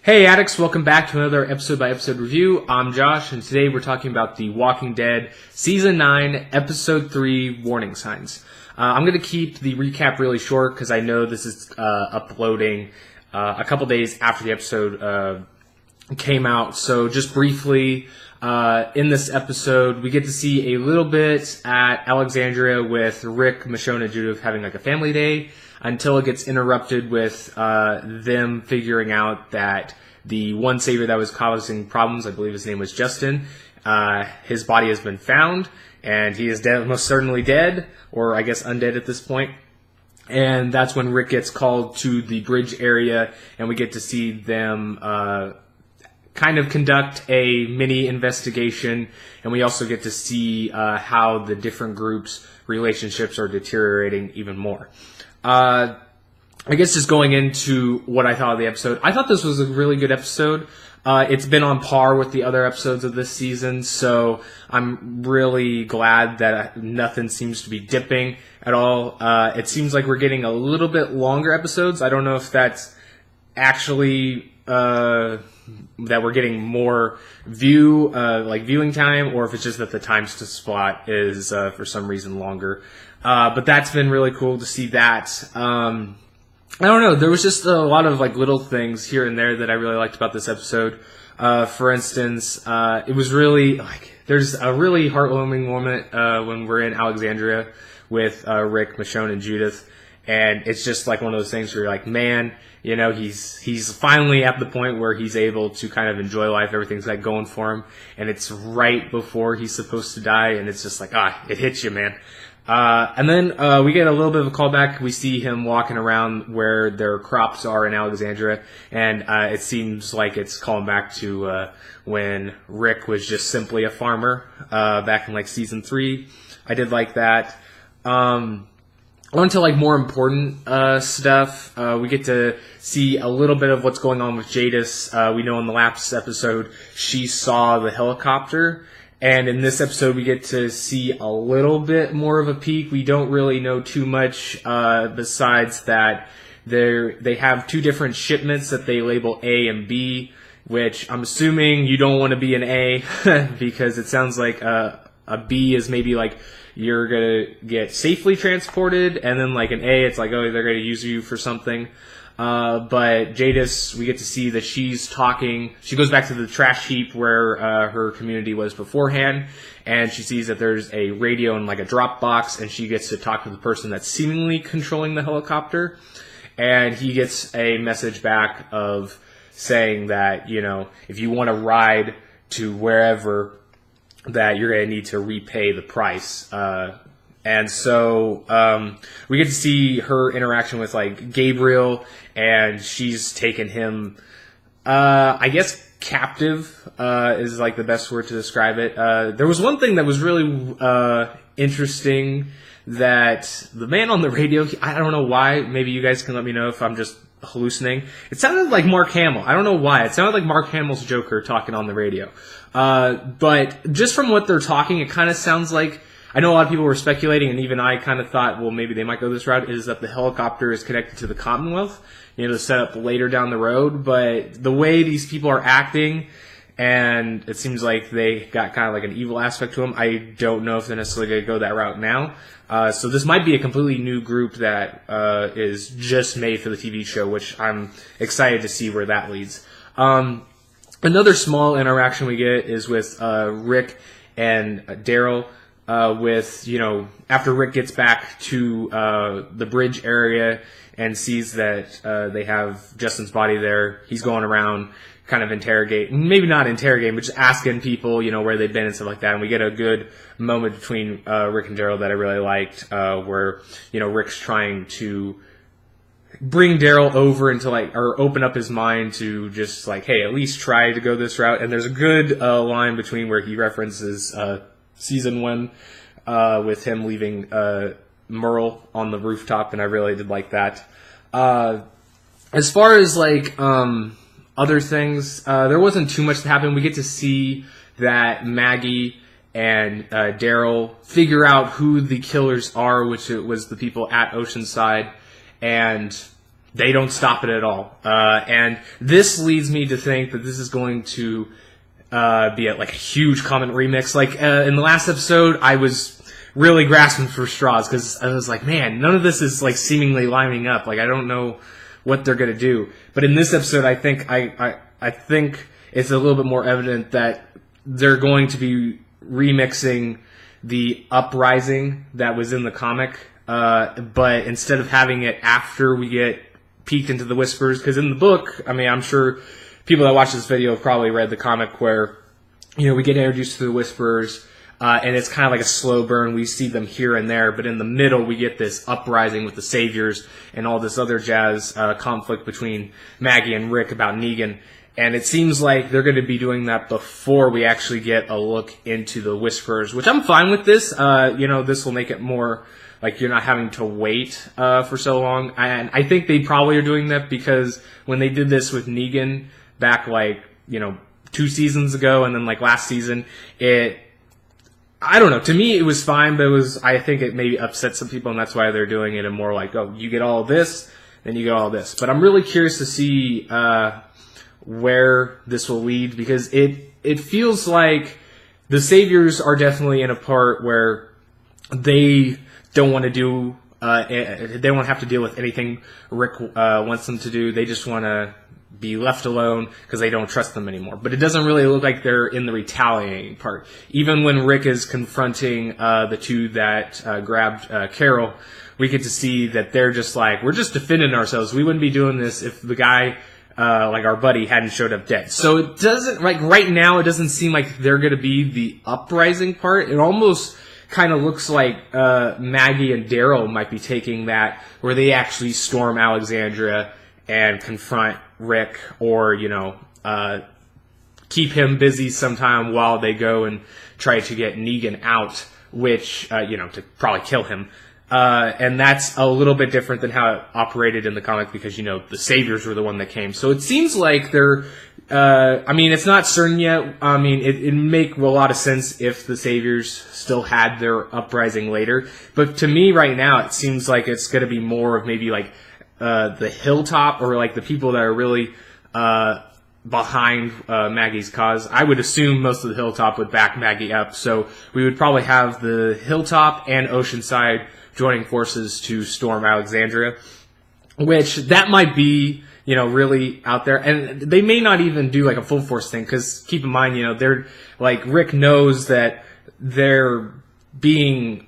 Hey Addicts, welcome back to another episode-by-episode review. I'm Josh, and today we're talking about The Walking Dead Season 9, Episode 3, Warning Signs. I'm going to keep the recap really short because I know this is uploading a couple days after the episode came out. So just briefly, in this episode, we get to see a little bit at Alexandria with Rick, Michonne, and Judith having like a family day, until it gets interrupted with them figuring out that the one savior that was causing problems, I believe his name was Justin, his body has been found, and he is dead, most certainly dead, or I guess undead at this point. And that's when Rick gets called to the bridge area, and we get to see them kind of conduct a mini investigation, and we also get to see how the different groups' relationships are deteriorating even more. I guess just going into what I thought of the episode, I thought this was a really good episode. It's been on par with the other episodes of this season, so I'm really glad that nothing seems to be dipping at all. It seems like we're getting a little bit longer episodes. I don't know if that's actually that we're getting more viewing time, or if it's just that the time to spot is for some reason longer. But that's been really cool to see that. I don't know, there was just a lot of little things here and there that I really liked about this episode. For instance, it was really there's a really heartwarming moment when we're in Alexandria with Rick, Michonne, and Judith, and it's just one of those things where you're like, man, you know, he's finally at the point where he's able to kind of enjoy life. Everything's going for him, and it's right before he's supposed to die, and it's just it hits you, man. And then we get a little bit of a callback. We see him walking around where their crops are in Alexandria, and it seems like it's calling back to when Rick was just simply a farmer back in season 3. I did like that. On to more important stuff. We get to see a little bit of what's going on with Jadis. We know in the last episode she saw the helicopter. And in this episode, we get to see a little bit more of a peek. We don't really know too much besides that they have two different shipments that they label A and B, which I'm assuming you don't want to be an A because it sounds like a B is maybe you're going to get safely transported, and then an A, it's they're going to use you for something. But Jadis, we get to see that she's talking. She goes back to the trash heap where her community was beforehand, and she sees that there's a radio in a drop box, and she gets to talk to the person that's seemingly controlling the helicopter. And he gets a message back of saying that, if you want to ride to wherever, that you're going to need to repay the price. And so we get to see her interaction with Gabriel, and she's taken him, I guess, captive is the best word to describe it. There was one thing that was really interesting, that the man on the radio, I don't know why, maybe you guys can let me know if I'm just hallucinating. It sounded like Mark Hamill. I don't know why. It sounded like Mark Hamill's Joker talking on the radio. But just from what they're talking, it kind of sounds like, I know a lot of people were speculating, and even I kind of thought, well, maybe they might go this route, is that the helicopter is connected to the Commonwealth, to set up later down the road. But the way these people are acting, and it seems like they got kind of an evil aspect to them, I don't know if they're necessarily going to go that route now. So this might be a completely new group that is just made for the TV show, which I'm excited to see where that leads. Another small interaction we get is with Rick and Daryl. After Rick gets back to the bridge area and sees that they have Justin's body there, he's going around kind of maybe not interrogating, but just asking people, where they've been and stuff like that. And we get a good moment between Rick and Daryl that I really liked, where, Rick's trying to bring Daryl over into or open up his mind to just hey, at least try to go this route. And there's a good line between where he references season 1 with him leaving Merle on the rooftop, and I really did like that. As far as other things, there wasn't too much that happened. We get to see that Maggie and Daryl figure out who the killers are, which it was the people at Oceanside, and they don't stop it at all. And this leads me to think that this is going to be a huge comment remix. In the last episode, I was really grasping for straws because I was like, man, none of this is seemingly lining up. I don't know what they're gonna do. But in this episode, I think I think it's a little bit more evident that they're going to be remixing the uprising that was in the comic, but instead of having it after we get peeked into the Whispers, because in the book, I'm sure people that watch this video have probably read the comic where, we get introduced to the Whispers, and it's kind of like a slow burn. We see them here and there, but in the middle, we get this uprising with the Saviors and all this other jazz, conflict between Maggie and Rick about Negan. And it seems like they're going to be doing that before we actually get a look into the Whispers, which I'm fine with this. This will make it more you're not having to wait for so long. And I think they probably are doing that because when they did this with Negan back 2 seasons ago and then last season, I don't know. To me, it was fine, but I think it maybe upset some people, and that's why they're doing it in more you get all of this, then you get all of this. But I'm really curious to see where this will lead, because it feels like the Saviors are definitely in a part where they don't want to do they won't have to deal with anything Rick wants them to do. They just want to be left alone because they don't trust them anymore. But it doesn't really look like they're in the retaliating part. Even when Rick is confronting the two that grabbed Carol, we get to see that they're just we're just defending ourselves. We wouldn't be doing this if the guy our buddy hadn't showed up dead. So it doesn't, right now, it doesn't seem like they're going to be the uprising part. It almost kind of looks like Maggie and Daryl might be taking that, where they actually storm Alexandria and confront Rick, or, keep him busy sometime while they go and try to get Negan out, which, to probably kill him. And that's a little bit different than how it operated in the comic because, the Saviors were the one that came. So it seems like they're, it's not certain yet. It'd make a lot of sense if the Saviors still had their uprising later. But to me right now, it seems like it's going to be more of maybe the Hilltop, or the people that are really behind Maggie's cause. I would assume most of the Hilltop would back Maggie up. So we would probably have the Hilltop and Oceanside joining forces to storm Alexandria, which that might be, really out there. And they may not even do a full force thing, because keep in mind, they're Rick knows that they're being,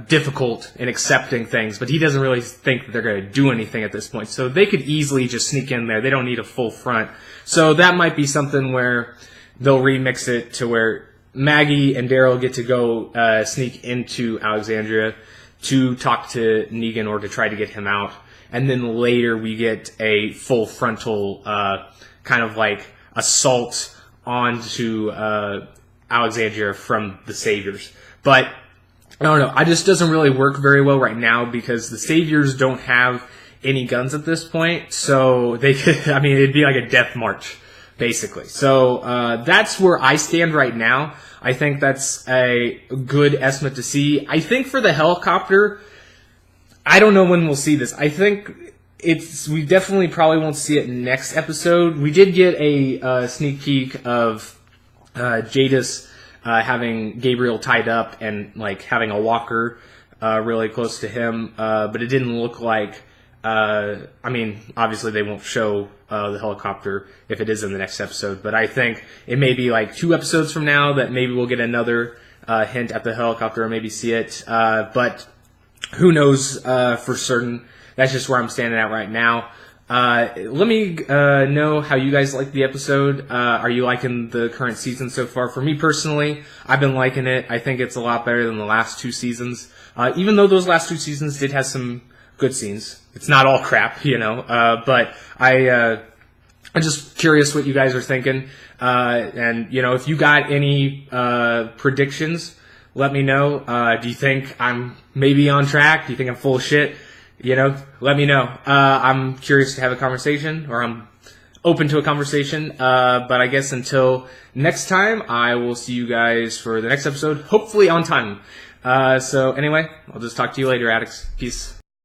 difficult in accepting things, but he doesn't really think that they're going to do anything at this point. So they could easily just sneak in there. They don't need a full front. So that might be something where they'll remix it to where Maggie and Daryl get to go sneak into Alexandria to talk to Negan or to try to get him out. And then later we get a full frontal assault onto Alexandria from the Saviors. But I don't know. It just doesn't really work very well right now because the Saviors don't have any guns at this point. So they could, it'd be like a death march, basically. So that's where I stand right now. I think that's a good estimate to see. I think for the helicopter, I don't know when we'll see this. I think we definitely probably won't see it next episode. We did get a sneak peek of Jadis having Gabriel tied up and having a walker really close to him, but it didn't look like. Obviously they won't show the helicopter if it is in the next episode, but I think it may be 2 episodes from now that maybe we'll get another hint at the helicopter or maybe see it. But who knows for certain. That's just where I'm standing at right now. Let me know how you guys like the episode. Are you liking the current season so far? For me personally, I've been liking it. I think it's a lot better than the last 2 seasons. Even though those last 2 seasons did have some good scenes. It's not all crap, but I'm just curious what you guys are thinking. And, if you got any predictions, let me know. Do you think I'm maybe on track? Do you think I'm full of shit? Let me know. I'm curious to have a conversation, or I'm open to a conversation. But I guess until next time, I will see you guys for the next episode, hopefully on time. So anyway, I'll just talk to you later, Addicts. Peace.